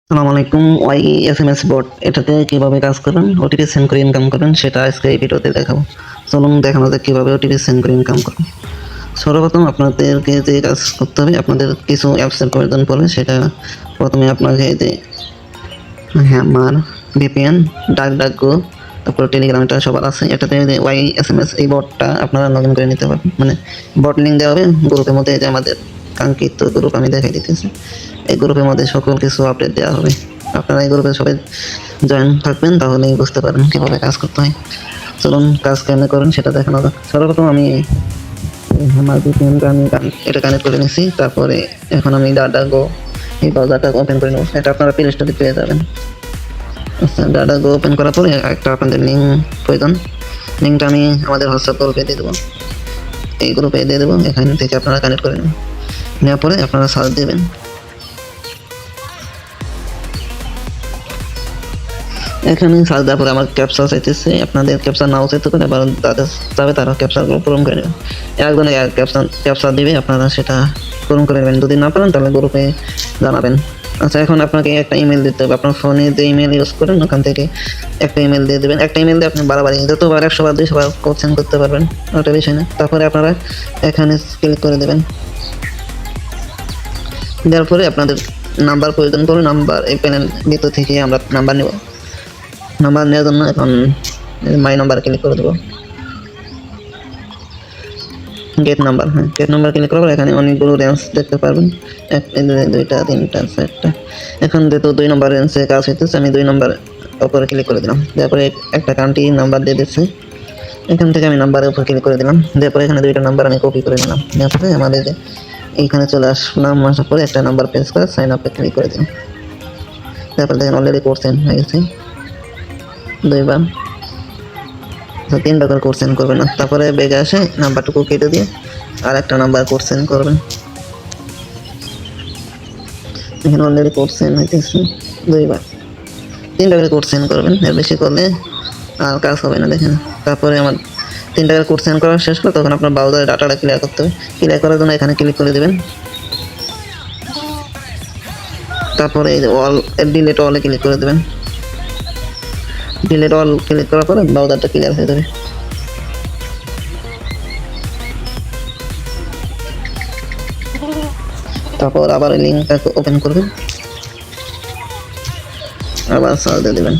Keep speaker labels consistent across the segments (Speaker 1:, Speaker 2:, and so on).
Speaker 1: আসসালামু আলাইকুম। এসএমএস বট এটাতে কিভাবে কাজ করবেন, ওটিপি সেন্ড করে ইনকাম করবেন সেটা আজকে এই ভিডিওতে দেখাবো। চলুন দেখানো যাক কিভাবে ওটিপি সেন্ড করে ইনকাম করবেন। সর্বপ্রথম আপনাদেরকে যে কাজ করতে হবে, আপনাদের কিছু অ্যাপসের প্রয়োজন পড়বে। সেটা প্রথমে আপনাকে যে হ্যামার, ভিপিএন, ডাকডাকগো, তারপর টেলিগ্রাম, এটা সবার আছে। এটাতে যে এসএমএস এই বটটা আপনারা লগ ইন করে নিতে পারবেন। মানে বট লিঙ্ক দেওয়া হবে গ্রুপের মধ্যে, যে আমাদের কাঙ্ক্ষিত গ্রুপ আমি দেখাই দিতেছি। এই গ্রুপের মধ্যে সকল কিছু আপডেট দেওয়া হবে। আপনারা এই গ্রুপে সবাই জয়েন থাকবেন, তাহলেই বুঝতে পারবেন কীভাবে কাজ করতে হয়। চলুন কাজ কেমন করেন সেটা দেখানো যাক। সর্বপ্রথম আমি আমার ভিপিএনটা এটা কানেক্ট করে নিচ্ছি। তারপরে এখন আমি ডাকডাকগো এই ব্রাউজারটা ওপেন করে নেব। এটা আপনারা প্লে স্টোরে পেয়ে যাবেন। আচ্ছা, ডাকডাকগো ওপেন করার পরে একটা আপনাদের লিঙ্ক প্রয়োজন। লিঙ্কটা আমি আমাদের হোয়াটসঅ্যাপ গ্রুপে দিয়ে দেবো। এই গ্রুপে দিয়ে দেবো, এখান থেকে আপনারা কানেক্ট করে নেবেন। নেওয়ার পরে আপনারা সার্চ দেবেন। এখানে সার্চ দেওয়ার পরে আমার ক্যাপচা চাইতেছে। আপনাদের ক্যাপচা নাও চাইতে পারে, আবার যাদের চাবে তারা ক্যাপচাগুলো পূরণ করে নেবেন। একজনে এক ক্যাপচা দিবে, আপনারা সেটা পূরণ করে নেবেন। যদি না পারেন তাহলে গ্রুপে জানাবেন। আচ্ছা, এখন আপনাকে একটা ইমেল দিতে হবে। আপনার ফোনে যে ইমেল ইউজ করেন ওখান থেকে একটা ইমেল দিয়ে দেবেন। একটা ইমেল দিয়ে আপনি বারবারই যতবার 100 বার 200 বার কোশ্চেন করতে পারবেন, ওটা বিষয় না। তারপরে আপনারা এখানে ক্লিক করে দেবেন। দেওয়ার পরে আপনাদের নাম্বার প্রয়োজন পড়বে। নাম্বার এই প্যানেল ভিতর থেকে আমরা নাম্বার নেব। নাম্বার নেওয়ার জন্য এখন মাই নাম্বার ক্লিক করে দেবো। Get number, get number click করার পর এখানে অনেকগুলো রেঞ্জ দেখতে পারবেন। 1 2 3 4 4টা। এখন যেহেতু 2 নম্বর রেঞ্জে কাজ হইতেছে, আমি 2 নম্বর উপরে ক্লিক করে দিলাম। তারপরে একটা কান্ট্রি নাম্বার দিয়ে দিচ্ছি। এখান থেকে আমি নাম্বারের উপর ক্লিক করে দিলাম। তারপরে এখানে 2টা নাম্বার আমি কপি করে নিলাম। তারপরে আমাদের এইখানে চলে আসলাম। আসার পরে একটা নাম্বার পেস্ট করে সাইন আপে ক্লিক করে দিলাম। তারপরে দেখেন অলরেডি করছেন হয়ে গেছে 2বার। 3বার করে কোশ্চেন করবেন না। তারপরে বেগে আসে নাম্বারটুকু কেটে দিয়ে আর একটা নাম্বার কোশ্চেন করবেন। এখানে অলরেডি কোশ্চেন হইতেছে 2বার। 3টা করে কোশ্চেন করবেন, এর বেশি করলে আর কাজ হবে না। দেখেন তারপরে আমার 3টা করে কোশ্চেন করা শেষ করে তখন আপনার ব্রাউজারের ডাটাটা ক্লিয়ার করতে হবে। ক্লিয়ার করার জন্য এখানে ক্লিক করে দেবেন। তারপরে এই যে অল ডিলিট অলে ক্লিক করে দেবেন। ডিলিট অল ক্লিক করার পরে ব্রাউজারটা ক্লিয়ার হয়ে যাবে। তারপর আবার এই লিঙ্কটাকে ওপেন করবেন, আবার সার্চ দিয়ে দেবেন।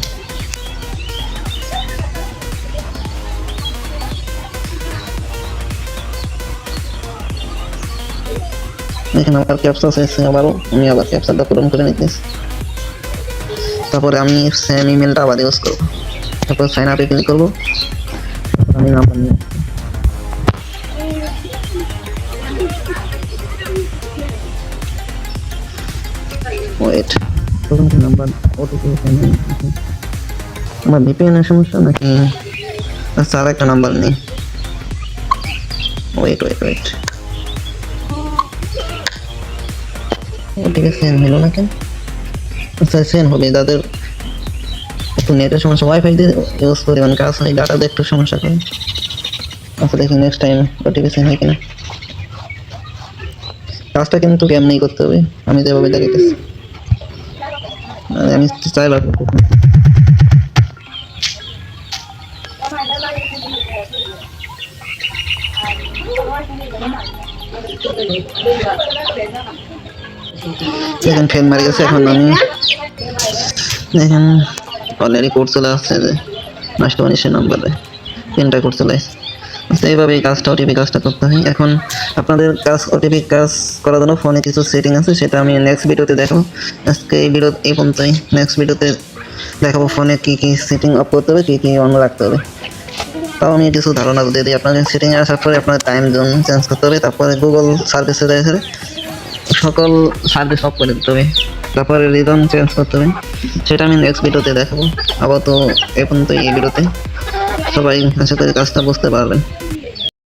Speaker 1: এখানে আবার ক্যাপচা চাইছে, আবারও আমি আবার ক্যাপচাটা পূরণ করে নিতেছি। তারপরে আমি সেম ইমেলটা আবার ইউজ করবো। তারপর সাইন আপে ক্লিক করবো। আমি নাম্বার নিয়ে ওয়েট, তখন কি নাম্বার ওটিপি আমার ভিপিএনের সমস্যা নাকি? আচ্ছা, আর একটা নাম্বার নেই। Wait wait wait, OTP send হলো না কেন? আচ্ছা, সেন্ড হবে। যাদের একটু নেটের সমস্যা, ওয়াইফাই দিয়ে ইউজ করি, মানে কাজ হয়, ডাটাতে একটু সমস্যা করে। আচ্ছা দেখি নেক্সট টাইম ওটিপি সেন্ড হয় কিনা। কাজটা কিন্তু কেমনি করতে হবে আমি যেভাবে দেখাইতেছি, আমি চাইলাম। এখন ফেল মারি গেছে। এখন আমি দেখেন অলরেডি কোড চলে আসছে যে নষ্ট মানুষের নাম্বারে 3টা কোড চলে আসছে। আচ্ছা, এইভাবে এই কাজটা ওটিপি কাজটা করতে হয়। এখন আপনাদের কাজ ওটিপি কাজ করার জন্য ফোনে কিছু সেটিং আছে, সেটা আমি নেক্সট ভিডিওতে দেখাবো। আজকে এই ভিডিও এই পর্যন্তই। নেক্সট ভিডিওতে দেখাবো ফোনে কী কী সেটিং অফ করতে হবে, কী কী অন রাখতে হবে। তাও আমি কিছু ধারণা দিয়ে দিই। আপনাদের সেটিংয়ে আসার পরে আপনার টাইম জোন চেঞ্জ করতে হবে। তারপরে গুগল সার্ভিসে যায় সকল সার্ভিস অফ করে দিতে হবে। তারপরে রিজন চেঞ্জ করতে হবে, সেটা আমি নেক্সট ভিডিওতে দেখাবো। আপাতত এ পর্যন্ত এই ভিডিওতে। সবাই আশা করি কাজটা বুঝতে পারবেন।